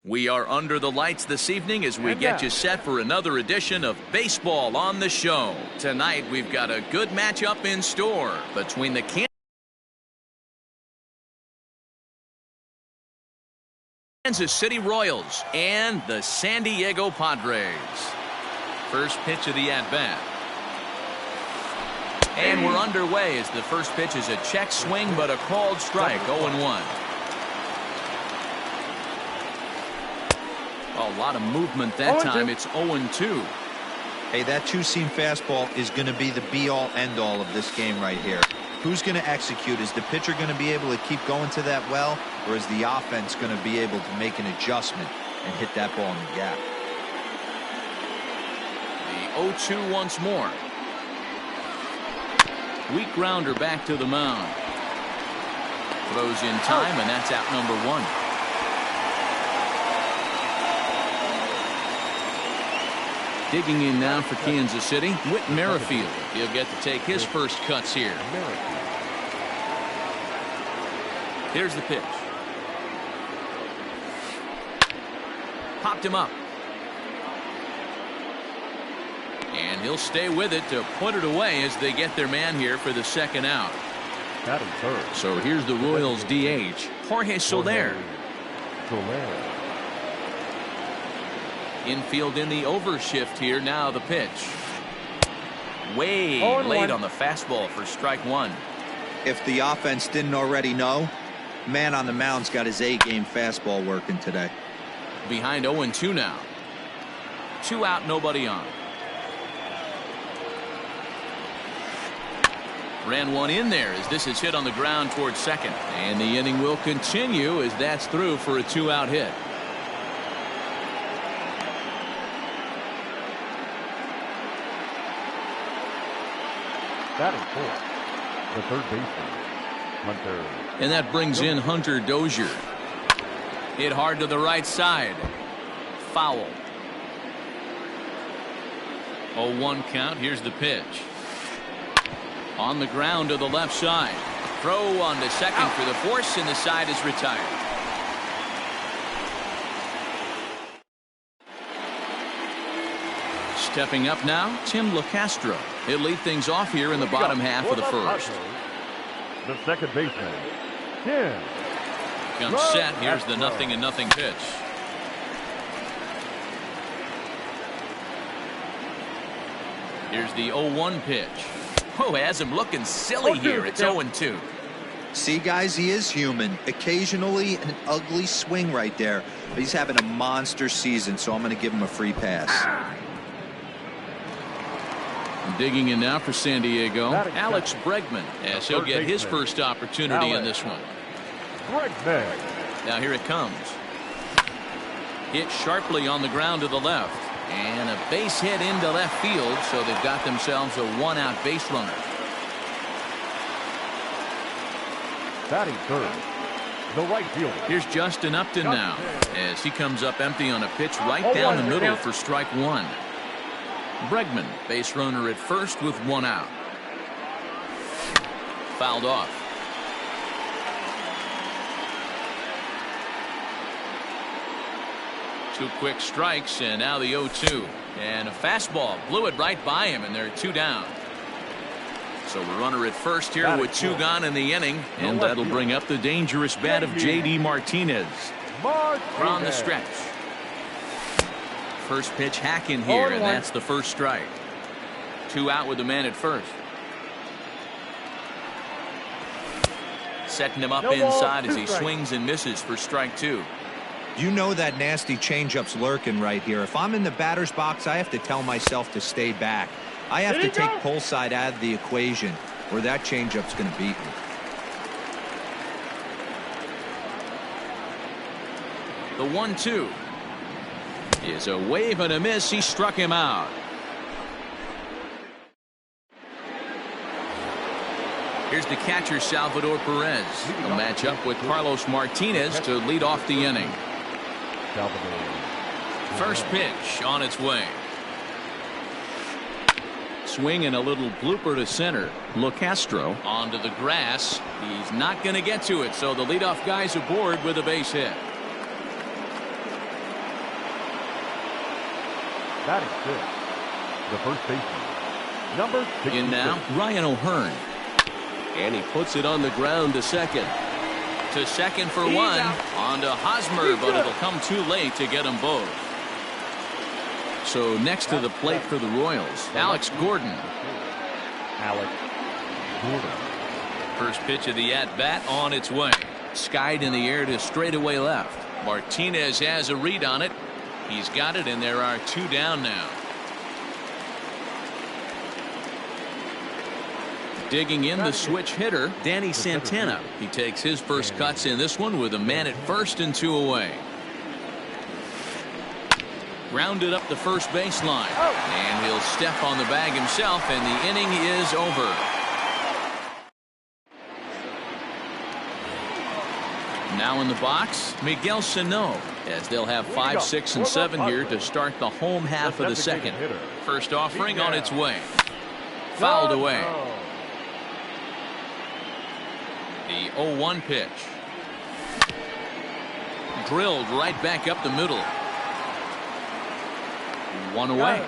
We are under the lights this evening as we get you set for another edition of Baseball on the Show. Tonight we've got a good matchup in store between the Kansas City Royals and the San Diego Padres. First pitch of the at-bat. And we're underway as the first pitch is a check swing but a called strike, 0-1. A lot of movement that time. It's 0-2. Hey, that two-seam fastball is going to be the be-all, end-all of this game right here. Who's going to execute? Is the pitcher going to be able to keep going to that well, or is the offense going to be able to make an adjustment and hit that ball in the gap? The 0-2 once more. Weak grounder back to the mound. Throws in time, and that's out number one. Digging in now for Kansas City, Whit Merrifield. He'll get to take his first cuts here. Here's the pitch. Popped him up. And he'll stay with it to put it away as they get their man here for the second out. So here's the Royals DH, Jorge Soler. Infield in the overshift here. Now the pitch. Way late on the fastball for strike one. If the offense didn't already know, man on the mound's got his A-game fastball working today. Behind 0-2 now. 2 out, nobody on. Ran one in there as this is hit on the ground towards second. And the inning will continue as that's through for a 2-out hit. Batting fourth, the third baseman, Hunter. And that brings in Hunter Dozier. Hit hard to the right side. Foul. 0-1 count. Here's the pitch. On the ground to the left side. Throw on to second for the force, and the side is retired. Stepping up now, Tim LeCastro. He'll lead things off here in the bottom half of the first. The second baseman, Tim. Comes set. Here's the 0-0 pitch. Here's the 0-1 pitch. Oh, has him looking silly here. It's 0-2. See, guys, he is human. Occasionally an ugly swing right there. But he's having a monster season, so I'm going to give him a free pass. Digging in now for San Diego, Alex Bregman, as he'll get his first opportunity in this one. Now here it comes. Hit sharply on the ground to the left. And a base hit into left field, so they've got themselves a 1-out base runner. Batting third, the right fielder. Here's Justin Upton now, as he comes up empty on a pitch right down the middle for strike one. Bregman, base runner at first with 1 out. Fouled off. Two quick strikes, and now the 0-2. And a fastball blew it right by him, and they're 2 down. So a runner at first here with 2 gone in the inning, and that'll bring up the dangerous bat of J.D. Martinez. We're on the stretch. First pitch hack in here, and that's the first strike. 2 out with the man at first. Setting him up inside as he swings and misses for strike 2. You know that nasty changeup's lurking right here. If I'm in the batter's box, I have to tell myself to stay back. I have to take pull side out of the equation, or that changeup's going to beat me. The 1-2 is a wave and a miss. He struck him out. Here's the catcher, Salvador Perez. He'll match up with Carlos Martinez to lead off the inning. First pitch on its way. Swing and a little blooper to center. LeCastro onto the grass. He's not going to get to it, so the leadoff guy's aboard with a base hit. Batting fifth, the first baseman, number 66. In now, Ryan O'Hearn. And he puts it on the ground to second. To second for one. On to Hosmer, but it'll come too late to get them both. So next to the plate for the Royals, Alex Gordon. Alex Gordon. First pitch of the at-bat on its way. Skied in the air to straightaway left. Martinez has a read on it. He's got it, and there are two down now. Digging in the switch hitter, Danny Santana. He takes his first cuts in this one with a man at first and two away. Grounded up the first baseline. And he'll step on the bag himself, and the inning is over. Now in the box, Miguel Sano, as they'll have 5, 6, and 7 here to start the home half of the second. First offering on its way. Fouled away. The 0-1 pitch. Drilled right back up the middle. One away.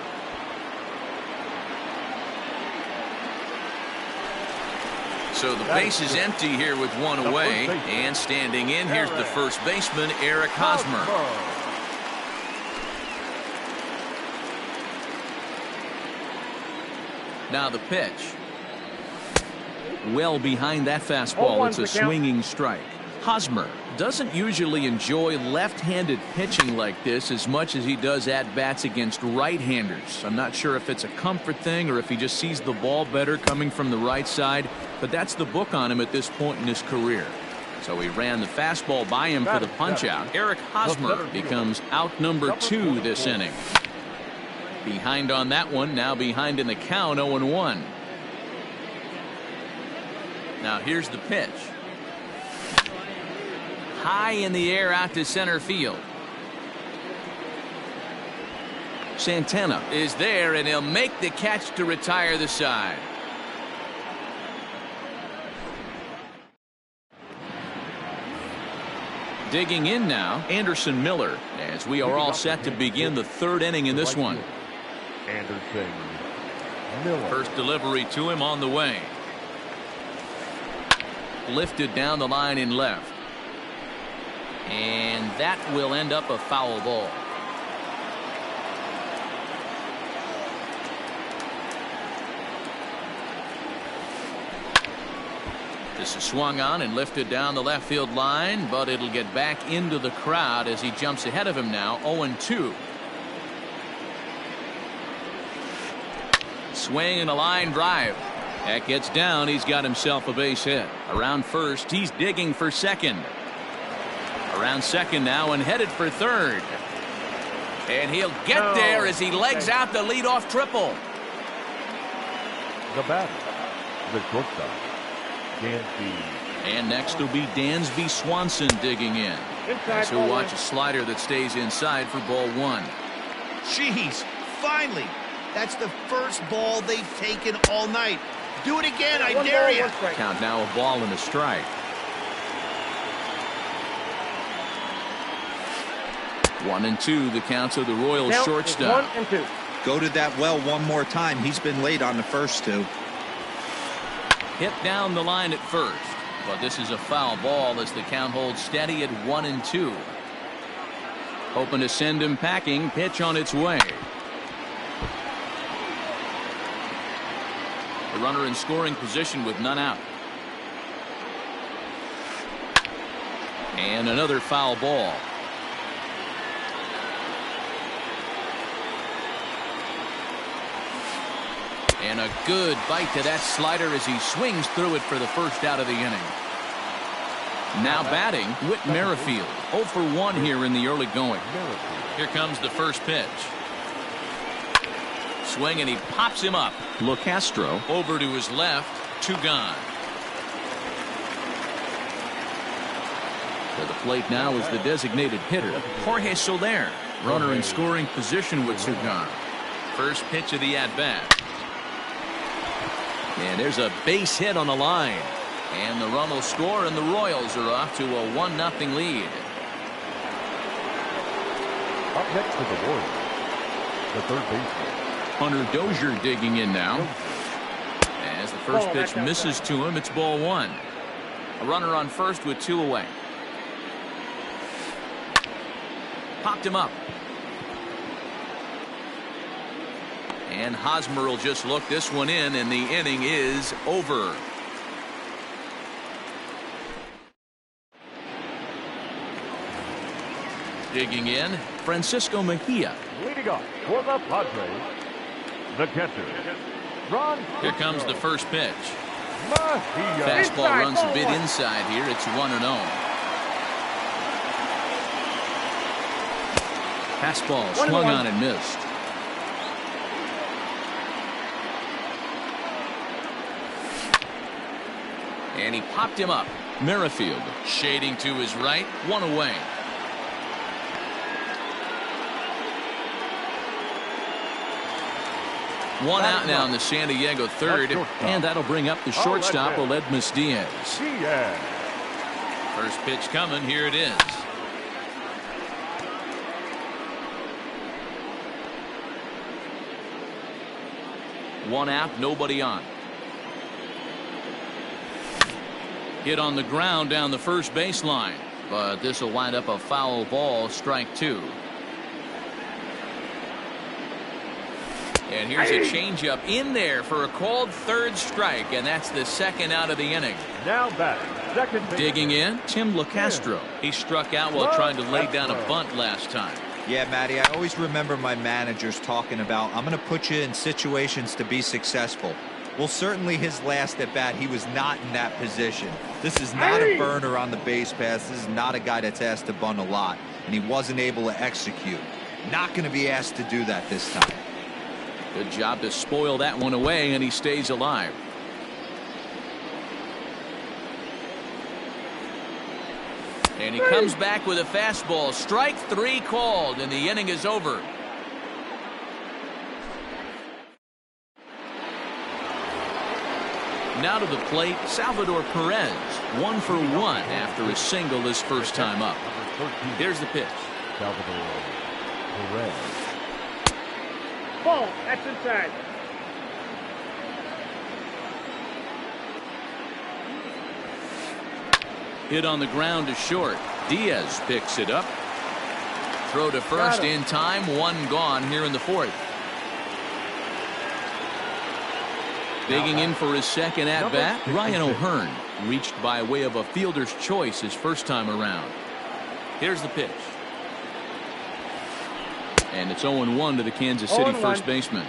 So the base is empty here with one away. And standing in, here's the first baseman, Eric Hosmer. Now the pitch. Well behind that fastball. It's a swinging strike. Hosmer doesn't usually enjoy left-handed pitching like this as much as he does at-bats against right-handers. I'm not sure if it's a comfort thing or if he just sees the ball better coming from the right side, but that's the book on him at this point in his career. So he ran the fastball by him for the punch-out. Eric Hosmer becomes out number 2 this inning. Behind on that one, now behind in the count, 0-1. Now here's the pitch. High in the air out to center field. Santana is there, and he'll make the catch to retire the side. Digging in now, Anderson Miller, as we are all set to begin the third inning in this one. Anderson Miller. First delivery to him on the way. Lifted down the line in left. And that will end up a foul ball. This is swung on and lifted down the left field line, but it'll get back into the crowd as he jumps ahead of him now, 0-2. Swing and a line drive. That gets down. He's got himself a base hit. Around first, he's digging for second. Around second now and headed for third. And he'll get there as he legs out the leadoff triple. The batter, the shortstop, Dansby. And next will be Dansby Swanson digging in. As he'll watch a slider that stays inside for ball 1. Jeez, finally. That's the first ball they've taken all night. Do it again, I dare you. Count now, a ball and a strike. 1-2 the counts of the Royals shortstop. 1-2. Go to that well one more time. He's been late on the first two. Hit down the line at first, but this is a foul ball as the count holds steady at 1-2. Hoping to send him packing. Pitch on its way. A runner in scoring position with none out. And another foul ball. And a good bite to that slider as he swings through it for the first out of the inning. Now batting, Whit Merrifield. 0 for 1 here in the early going. Here comes the first pitch. Swing and he pops him up. LeCastro over to his left. 2 gone. To the plate now is the designated hitter, Jorge Soler. Runner in scoring position with 2 gone. First pitch of the at-bat. And there's a base hit on the line. And the run will score, and the Royals are off to a 1-0 lead. Up next for the Royals, the third baseman. Hunter Dozier digging in now. As the first pitch misses to him, it's ball one. A runner on first with 2 away. Popped him up. And Hosmer will just look this one in, and the inning is over. Digging in, Francisco Mejia. Leading off for the Padres, the catcher, Ron. Here comes the first pitch. Mejia. Fastball runs a bit inside here. It's 1-0. Fastball swung on and missed. And he popped him up. Merrifield shading to his right. 1 away. One out now in the San Diego third, and that'll bring up the shortstop, Aledmys Diaz. First pitch coming. Here it is. One out, nobody on. Hit on the ground down the first baseline, but this will wind up a foul ball, strike 2. And here's a changeup in there for a called third strike, and that's the second out of the inning. Now back, second base. Digging in, Tim LaCastro. He struck out while trying to lay down a bunt last time. Yeah, Matty, I always remember my managers talking about, I'm going to put you in situations to be successful. Well, certainly his last at bat, he was not in that position. This is not a burner on the base pass. This is not a guy that's asked to bunt a lot, and he wasn't able to execute. Not going to be asked to do that this time. Good job to spoil that one away, and he stays alive. And he comes back with a fastball. Strike 3 called, and the inning is over. Now to the plate, Salvador Perez. 1 for 1 after a single his first time up. Here's the pitch. Salvador Perez. Ball, that's inside. Hit on the ground to short. Diaz picks it up. Throw to first in time. 1 gone here in the 4th. Digging in for his second at bat, Ryan O'Hearn reached by way of a fielder's choice his first time around. Here's the pitch. And it's 0-1 to the Kansas City first baseman.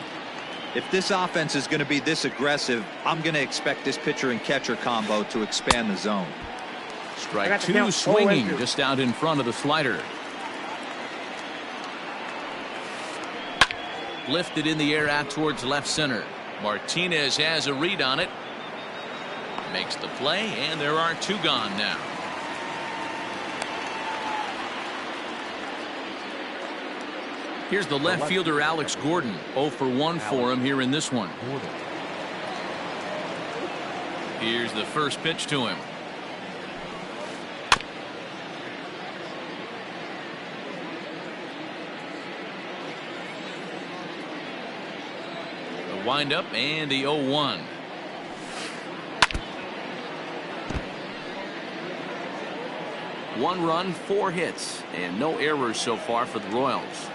If this offense is going to be this aggressive, I'm going to expect this pitcher and catcher combo to expand the zone. Strike 2 swinging just out in front of the slider. Lifted in the air out towards left center. Martinez has a read on it. Makes the play, and there are 2 gone now. Here's the left fielder, Alex Gordon. 0 for 1 for him here in this one. Here's the first pitch to him. The windup and the 0-1. One run, 4 hits, and no errors so far for the Royals.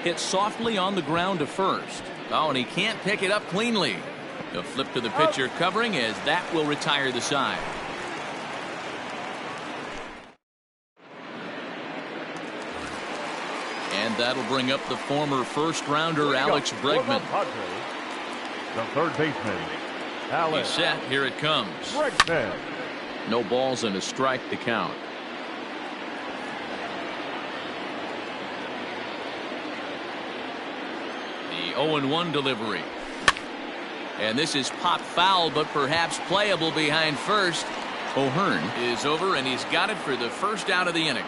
Hit softly on the ground to first. Oh, and he can't pick it up cleanly. The flip to the pitcher covering as that will retire the side. And that'll bring up the former first-rounder Alex Bregman. The third baseman, Alex. He's set. Here it comes. Bregman. No balls and a strike to count. The 0-1 delivery. And this is pop foul, but perhaps playable behind first. O'Hearn is over, and he's got it for the first out of the inning.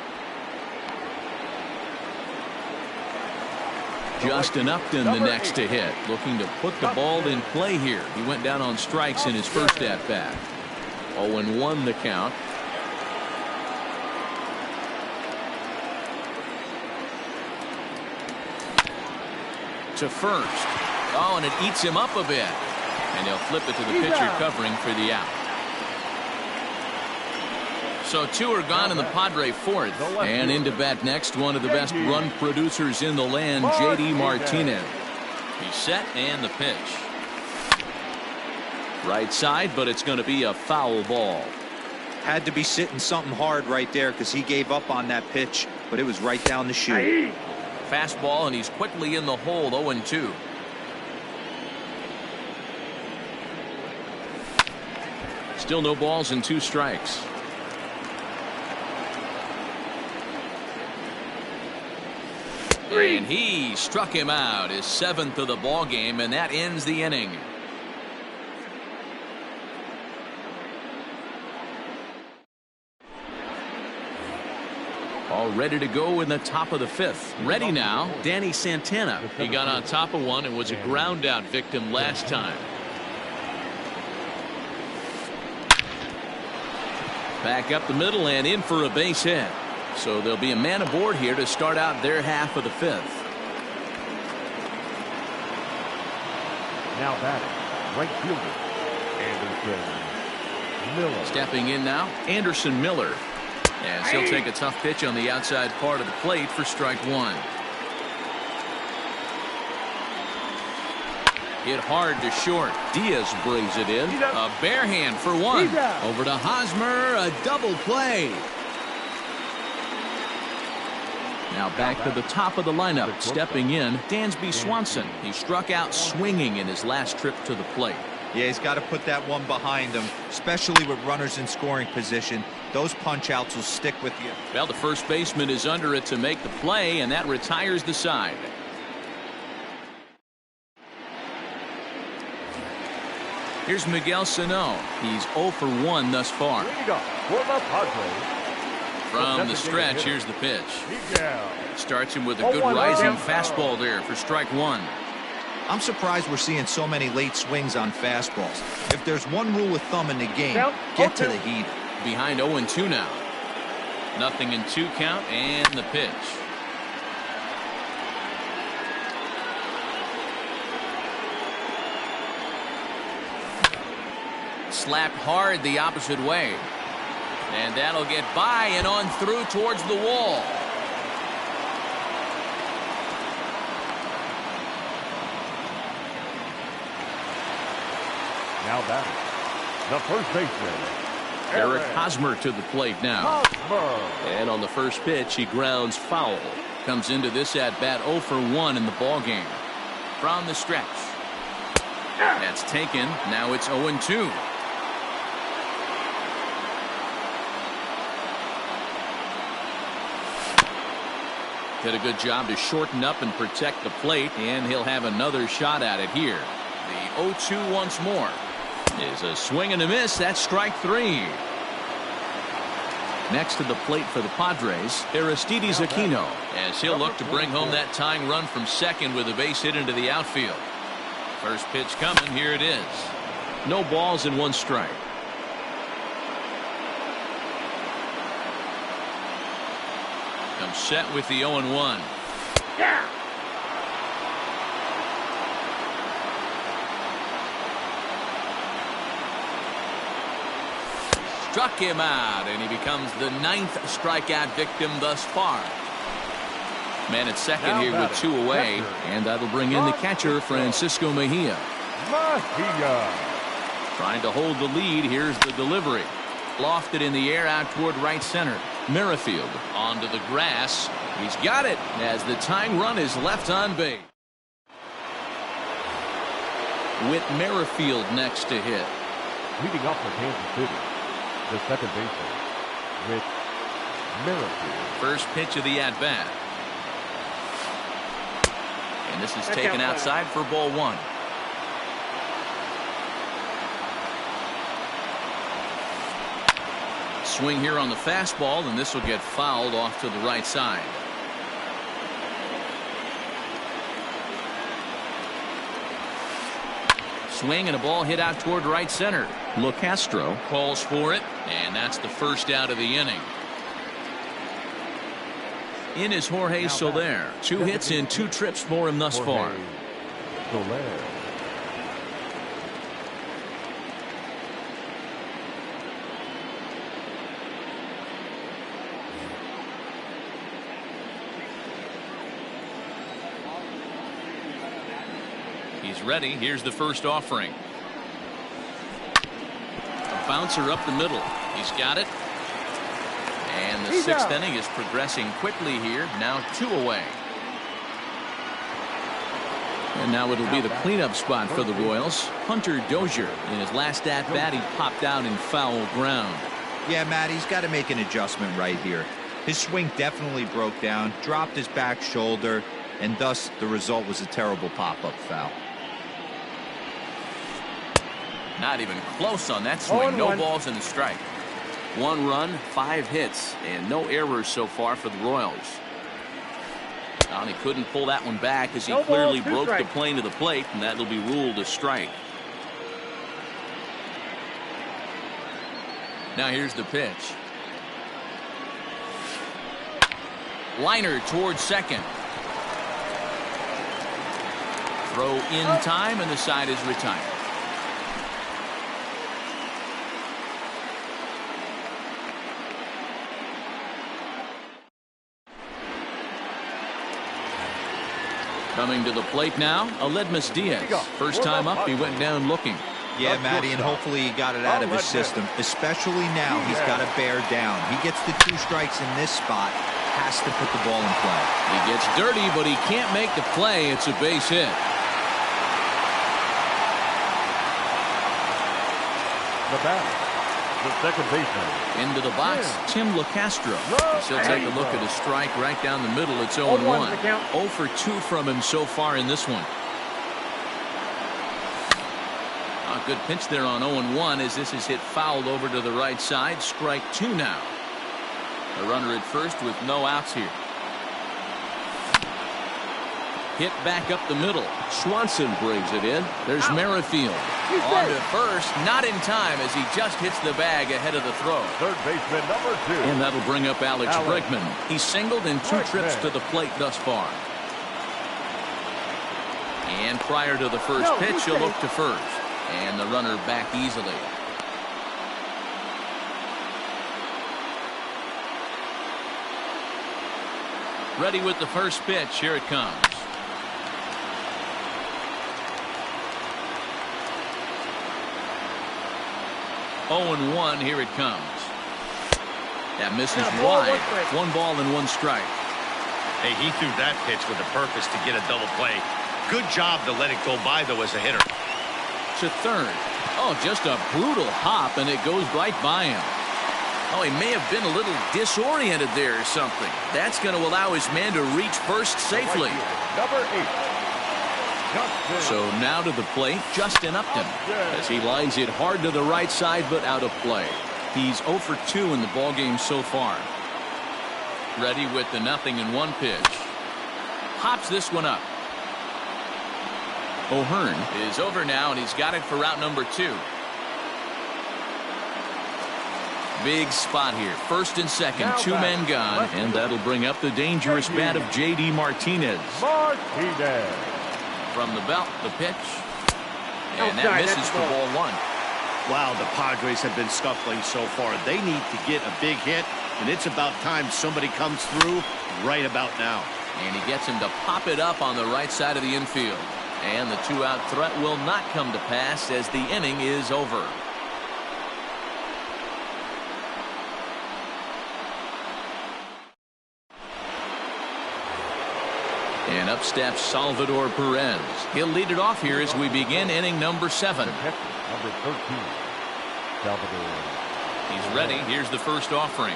Justin Upton the next to hit, looking to put the ball in play here. He went down on strikes in his first at bat. 0-1 the count. to first. Oh, and it eats him up a bit. And he'll flip it to the pitcher covering for the out. So 2 are gone in the Padre fourth. And into bat next, one of the best run producers in the land, J.D. Martinez. He's set and the pitch. Right side, but it's going to be a foul ball. Had to be sitting something hard right there because he gave up on that pitch, but it was right down the chute. Fastball, and he's quickly in the hole, 0-2. Still no balls and 2 strikes. And he struck him out, his 7th of the ball game, and that ends the inning. All ready to go in the top of the 5th. Ready now, Danny Santana. He got on top of one and was a ground out victim last time. Back up the middle and in for a base hit. So there'll be a man aboard here to start out their half of the 5th. Now batting, right fielder, Anderson Miller. Stepping in now, Anderson Miller. As he'll take a tough pitch on the outside part of the plate for strike 1. Hit hard to short. Diaz brings it in. A bare hand for 1. Over to Hosmer, a double play. Now back to the top of the lineup. Stepping in, Dansby Swanson. He struck out swinging in his last trip to the plate. Yeah, he's got to put that one behind him, especially with runners in scoring position. Those punch outs will stick with you. Well, the first baseman is under it to make the play, and that retires the side. Here's Miguel Sano. He's 0 for 1 thus far. From the stretch, here's the pitch. Starts him with a good rising fastball there for strike 1. I'm surprised we're seeing so many late swings on fastballs. If there's one rule of thumb in the game, get to the heat. Behind 0-2 now. Nothing in 2 count and the pitch. Slapped hard the opposite way. And that'll get by and on through towards the wall. Now batting, the first baseman, Eric Hosmer to the plate now. And on the first pitch, he grounds foul. Comes into this at bat 0 for 1 in the ball game. From the stretch. That's taken. Now it's 0-2. Did a good job to shorten up and protect the plate, and he'll have another shot at it here. The 0-2 once more. Is a swing and a miss. That's strike 3. Next to the plate for the Padres, Aristides Aquino, as he'll look to bring home that tying run from second with a base hit into the outfield. First pitch coming. Here it is. No balls and 1 strike. Comes set with the 0-1. Struck him out, and he becomes the 9th strikeout victim thus far. Man at second here with 2 away, and that'll bring in the catcher, Francisco Mejia. Trying to hold the lead. Here's the delivery. Lofted in the air out toward right center. Merrifield onto the grass. He's got it as the tying run is left on base. With Merrifield next to hit. Leading up for Kansas City, the second baseman, Whit Merrifield. First pitch of the at-bat. And this is taken outside for ball 1. Swing here on the fastball, and this will get fouled off to the right side. Swing and a ball hit out toward right center. LeCastro calls for it, and that's the first out of the inning. In is Jorge Soler. 2 hits in 2 trips for him thus far. Soler. He's ready. Here's the first offering. A bouncer up the middle. He's got it. And the sixth inning is progressing quickly here. Now 2 away. And now it'll be the cleanup spot for the Royals. Hunter Dozier, in his last at-bat, he popped out in foul ground. Yeah, Matt, he's got to make an adjustment right here. His swing definitely broke down, dropped his back shoulder, and thus the result was a terrible pop-up foul. Not even close on that swing. No balls and a strike. 1 run, 5 hits, and no errors so far for the Royals. And he couldn't pull that one back as he clearly broke the plane to the plate, and that'll be ruled a strike. Now here's the pitch. Liner towards second. Throw in time, and the side is retired. Coming to the plate now, Aledmys Diaz. First time up, he went down looking. Yeah, Matty, and hopefully he got it out of his system. Especially now, he's got to bear down. He gets the 2 strikes in this spot, has to put the ball in play. He gets dirty, but he can't make the play. It's a base hit. The batter, the second baseman. Into the box, Tim LeCastro. He'll take a look at a strike right down the middle. It's 0-1. 0 for 2 from him so far in this one. A good pitch there on 0-1 as this is hit fouled over to the right side. Strike 2 now. A runner at first with no outs here. Hit back up the middle. Swanson brings it in. There's Merrifield. On to first, not in time as he just hits the bag ahead of the throw. Third baseman number 2. And that'll bring up Alex Bregman. He's singled in 2 trips to the plate thus far. And prior to the first pitch, he'll look to first. And the runner back easily. Ready with the first pitch. Here it comes. Oh, and 1. Here it comes. That misses wide. 1 ball and 1 strike. Hey, he threw that pitch with a purpose to get a double play. Good job to let it go by, though, as a hitter. To third. Oh, just a brutal hop, and it goes right by him. Oh, he may have been a little disoriented there or something. That's going to allow his man to reach first safely. Number 8. So now to the plate, Justin Upton, as he lines it hard to the right side, but out of play. He's 0 for 2 in the ballgame so far. Ready with the 0-1 pitch. Pops this one up. O'Hearn is over now, and he's got it for route number 2. Big spot here. First and second, now 2 men gone, and that'll bring up the dangerous bat of J.D. Martinez. From the belt, the pitch. And that misses for ball 1. Wow, the Padres have been scuffling so far. They need to get a big hit, and it's about time somebody comes through right about now. And he gets him to pop it up on the right side of the infield. And the 2-out threat will not come to pass as the inning is over. And up steps Salvador Perez. He'll lead it off here as we begin inning number 7. Number 13, Salvador. He's ready. Here's the first offering.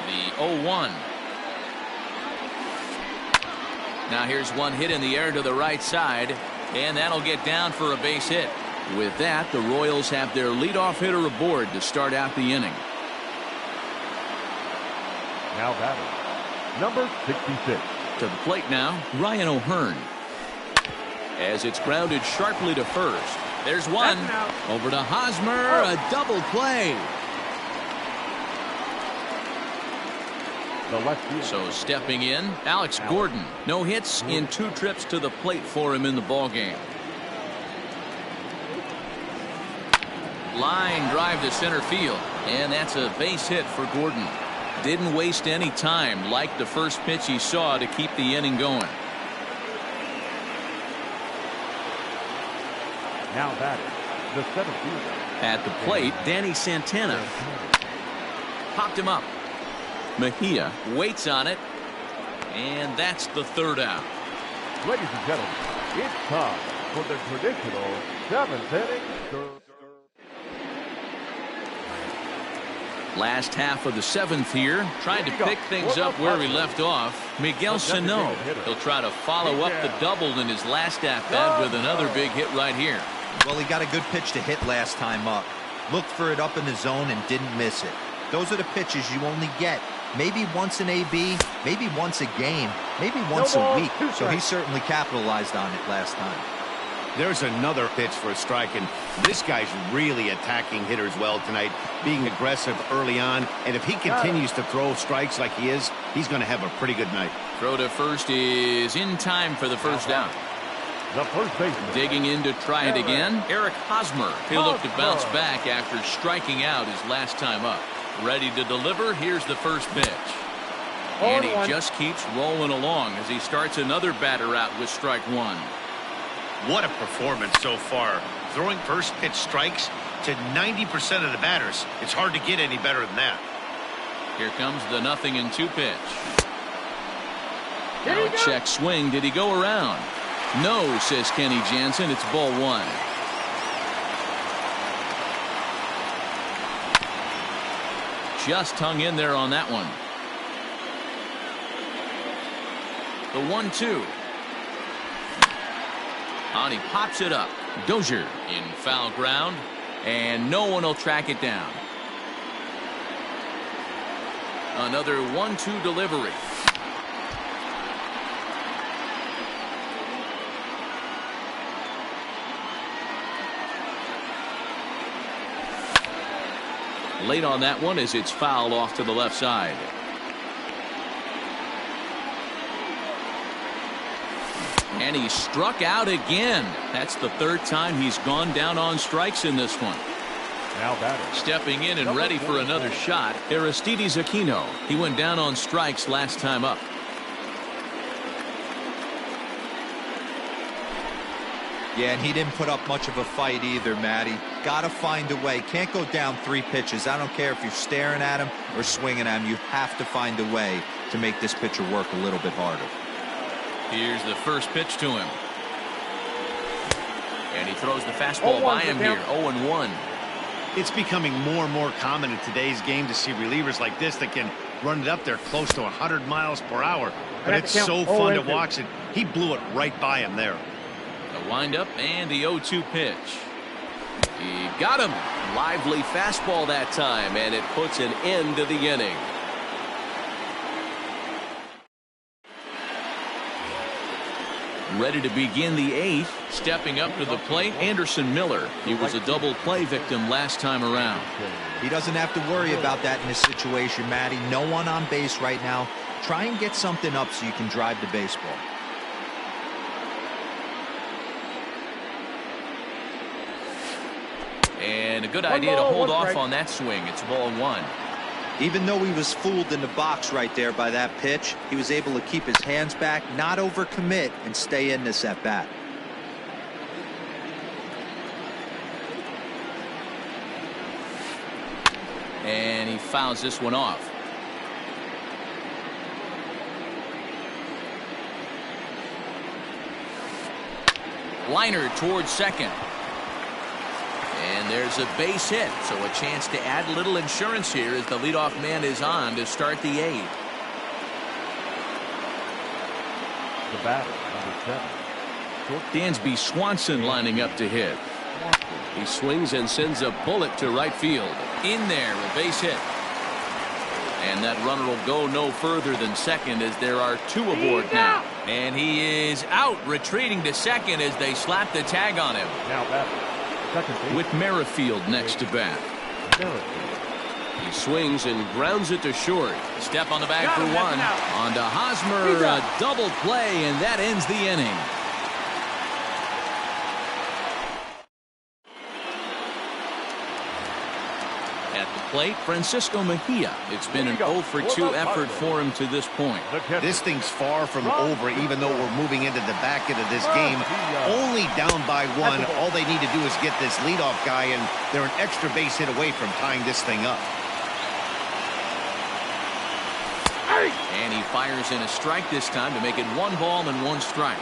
The 0-1. Now here's one hit in the air to the right side, and that'll get down for a base hit. With that, the Royals have their leadoff hitter aboard to start out the inning. Now batting, number 66. To the plate now, Ryan O'Hearn. As it's grounded sharply to first. There's one. Over to Hosmer, a double play. the left fielder. So stepping in, Alex Gordon. No hits in 2 trips to the plate for him in the ballgame. Line drive to center field, and that's a base hit for Gordon. Didn't waste any time, like the first pitch he saw, to keep the inning going. Now batting, the center fielder. At the plate, Danny Santana. Popped him up. Mejia waits on it, and that's the 3rd out. Ladies and gentlemen, it's time for the traditional 7th inning. Last half of the 7th here. Tried to pick things up where he left off. Miguel Sano. He'll try to follow up the double in his last at-bat with another big hit right here. Well, he got a good pitch to hit last time up. Looked for it up in the zone and didn't miss it. Those are the pitches you only get maybe once in AB, maybe once a game, maybe once a week. So he certainly capitalized on it last time. There's another pitch for a strike, and this guy's really attacking hitters well tonight, being aggressive early on. And if he continues to throw strikes like he is, he's going to have a pretty good night. Throw to first is in time for the first down. The first baseman. Digging in to try it again, Eric Hosmer. He'll look to bounce back after striking out his last time up. Ready to deliver. Here's the first pitch. And he just keeps rolling along as he starts another batter out with strike 1. What a performance so far. Throwing first pitch strikes to 90% of the batters. It's hard to get any better than that. Here comes the 0-2 pitch. Now check swing. Did he go around? No, says Kenny Jansen. It's ball 1. Just hung in there on that one. The 1-2. And he pops it up. Dozier in foul ground, and no one will track it down. Another 1-2 delivery. Late on that one as it's fouled off to the left side. And he struck out again. That's the 3rd time he's gone down on strikes in this one. Now batting. Stepping in and ready for another shot, Aristides Aquino. He went down on strikes last time up. Yeah, and he didn't put up much of a fight either, Matty. Got to find a way. Can't go down 3 pitches. I don't care if you're staring at him or swinging at him. You have to find a way to make this pitcher work a little bit harder. Here's the first pitch to him. And he throws the fastball by him here. 0-1. It's becoming more and more common in today's game to see relievers like this that can run it up there close to 100 miles per hour. But it's so fun to watch it. He blew it right by him there. The windup and the 0-2 pitch. He got him. Lively fastball that time, and it puts an end to the inning. Ready to begin the 8th. Stepping up to the plate, Anderson Miller. He was a double play victim last time around. He doesn't have to worry about that in this situation, Matty. No one on base right now. Try and get something up so you can drive the baseball. And a good idea to hold off on that swing. It's ball 1. Even though he was fooled in the box right there by that pitch, he was able to keep his hands back, not overcommit, and stay in this at bat. And he fouls this one off. Liner towards second. And there's a base hit, so a chance to add a little insurance here as the leadoff man is on to start the 8th. The batter, number 7. Dansby Swanson lining up to hit. He swings and sends a bullet to right field. In there, a base hit. And that runner will go no further than second as there are 2 aboard now. And he is out, retreating to second as they slap the tag on him. Now batting. With Merrifield next to bat. He swings and grounds it to short. Step on the bag for one. On to Hosmer, a double play, and that ends the inning. At the plate, Francisco Mejia. It's been an 0 for 2 effort for him to this point. This thing's far from over, even though we're moving into the back end of this game. Only down by 1. All they need to do is get this leadoff guy, and they're an extra base hit away from tying this thing up. And he fires in a strike this time to make it 1 ball and 1 strike.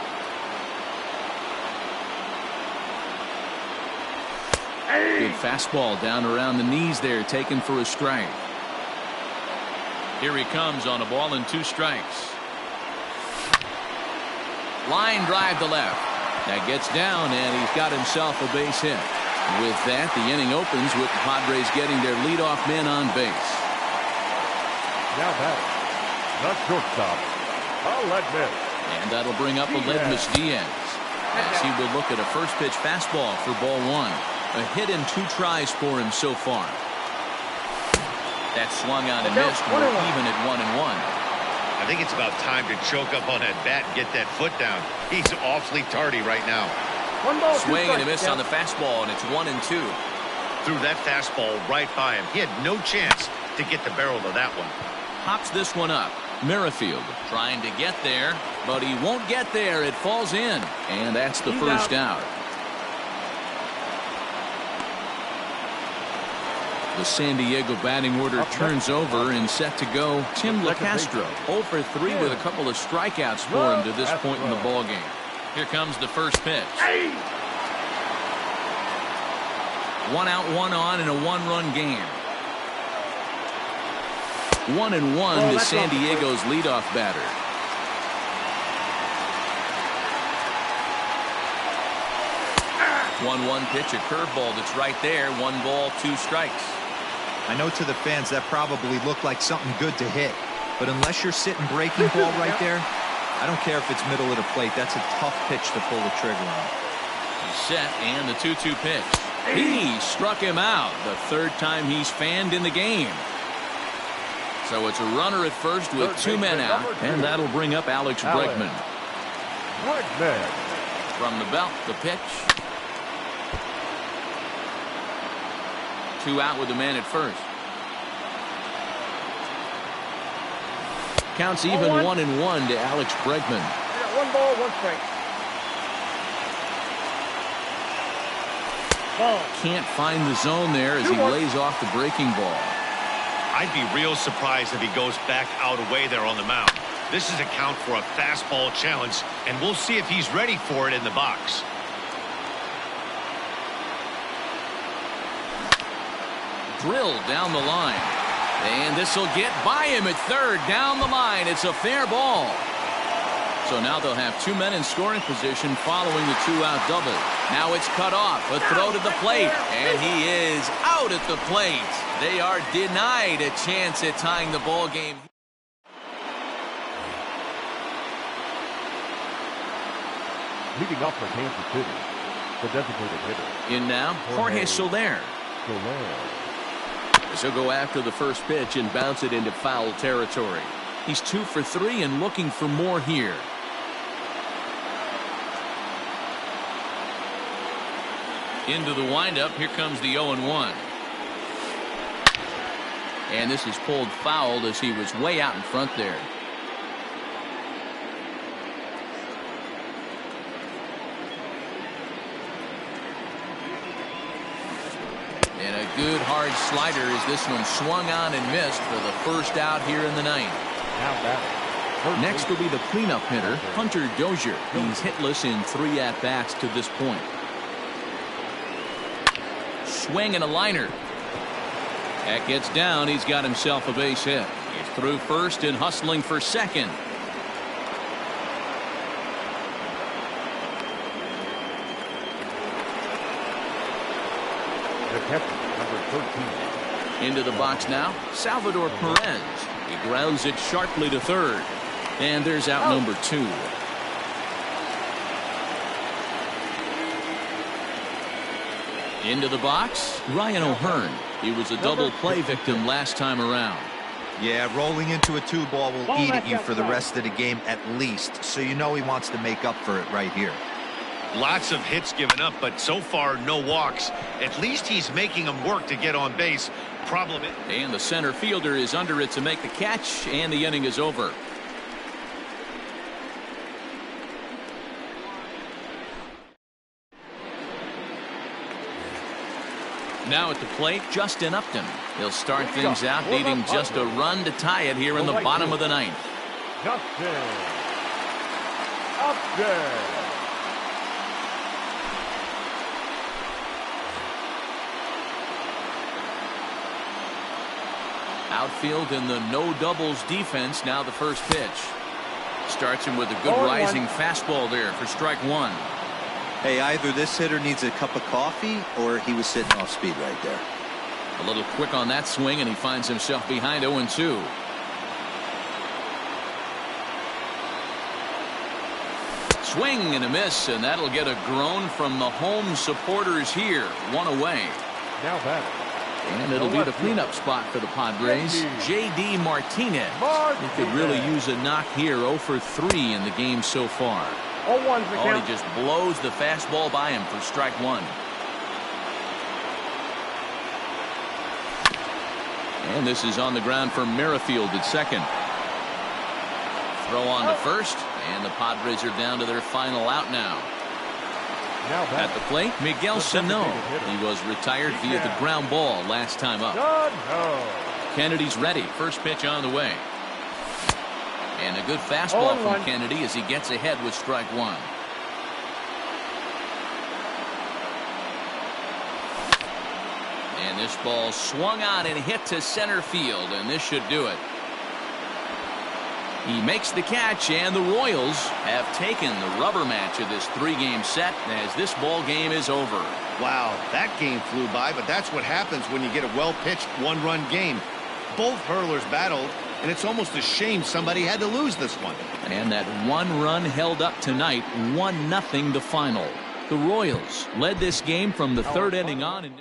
Good fastball down around the knees there, taken for a strike. Here he comes on a ball and 2 strikes. Line drive to left. That gets down, and he's got himself a base hit. With that, the inning opens with the Padres getting their leadoff man on base. Now batting, the shortstop, Aledmys. And that'll bring up Aledmys Diaz, as he will look at a first pitch fastball for ball 1. A hit in 2 tries for him so far. That swung on and missed. We're even at 1-1. I think it's about time to choke up on that bat and get that foot down. He's awfully tardy right now. Swing and a miss on the fastball, and it's 1-2. Threw that fastball right by him. He had no chance to get the barrel of that one. Pops this one up. Merrifield trying to get there, but he won't get there. It falls in, and that's the first out. The San Diego batting order turns over and set to go. Tim LaCastro 0 for 3 with a couple of strikeouts for him to this point in the ballgame. Here comes the first pitch. 1 out, 1 on in a 1-run game. 1-1 to San Diego's leadoff batter. 1-1 pitch, a curveball that's right there. 1 ball, 2 strikes. I know to the fans that probably looked like something good to hit, but unless you're sitting breaking ball right there, I don't care if it's middle of the plate. That's a tough pitch to pull the trigger on. He's set, and the 2-2 pitch. He struck him out. The 3rd time he's fanned in the game. So it's a runner at first with 2 men out, and that'll bring up Alex Bregman. From the belt, the pitch. 2 out with the man at first. Counts even 1-1 to Alex Bregman. 1 ball, 1 strike. Can't find the zone there as he lays off the breaking ball. I'd be real surprised if he goes back out away there on the mound. This is a count for a fastball challenge, and we'll see if he's ready for it in the box. Drilled down the line, and this will get by him at 3rd down the line. It's a fair ball. So now they'll have 2 men in scoring position following the 2-out double. Now it's cut off, a throw to the plate, and he is out at the plate. They are denied a chance at tying the ball game. Leading up for Kansas City, the designated hitter. In now, Jorge Soler. He'll go after the first pitch and bounce it into foul territory. He's 2 for 3 and looking for more here. Into the windup. Here comes the 0-1. And this is pulled foul as he was way out in front there. And a good hard slider as this one swung on and missed for the first out here in the 9th. Next will be the cleanup hitter, Hunter Dozier. He's hitless in 3 at-bats to this point. Swing and a liner. That gets down. He's got himself a base hit. He's through first and hustling for second. The catcher, number 13. Into the box now, Salvador Perez. He grounds it sharply to 3rd. And there's out number 2. Into the box, Ryan O'Hearn. He was a double play victim last time around. Yeah, rolling into a 2-ball will eat at you for the rest of the game at least. So you know he wants to make up for it right here. Lots of hits given up, but so far no walks. At least he's making them work to get on base. Problem is, and the center fielder is under it to make the catch, and the inning is over. Now at the plate, Justin Upton. He'll start things out, needing just a run to tie it here in the bottom of the ninth. Justin Upton. Outfield in the no doubles defense. Now the first pitch. Starts him with a good rising fastball there for strike one. Hey, either this hitter needs a cup of coffee or he was sitting off speed right there. A little quick on that swing, and he finds himself behind 0-2. Swing and a miss, and that'll get a groan from the home supporters here. One away. Now batting. And it'll be the cleanup spot for the Padres. J.D. Martinez. He could really use a knock here. 0 for 3 in the game so far. 0-1 for count. He just blows the fastball by him for strike one. And this is on the ground for Merrifield at second. Throw on to first, and the Padres are down to their final out now. At the plate, Miguel Sano. He was retired via the ground ball last time up. Kennedy's ready. First pitch on the way. And a good fastball from Kennedy as he gets ahead with strike one. And this ball swung on and hit to center field, and this should do it. He makes the catch, and the Royals have taken the rubber match of this three-game set as this ball game is over. wow, that game flew by, but that's what happens when you get a well-pitched one-run game. Both hurlers battled, and it's almost a shame somebody had to lose this one. And that one run held up tonight, 1-0 the final. The Royals led this game from the third inning on. And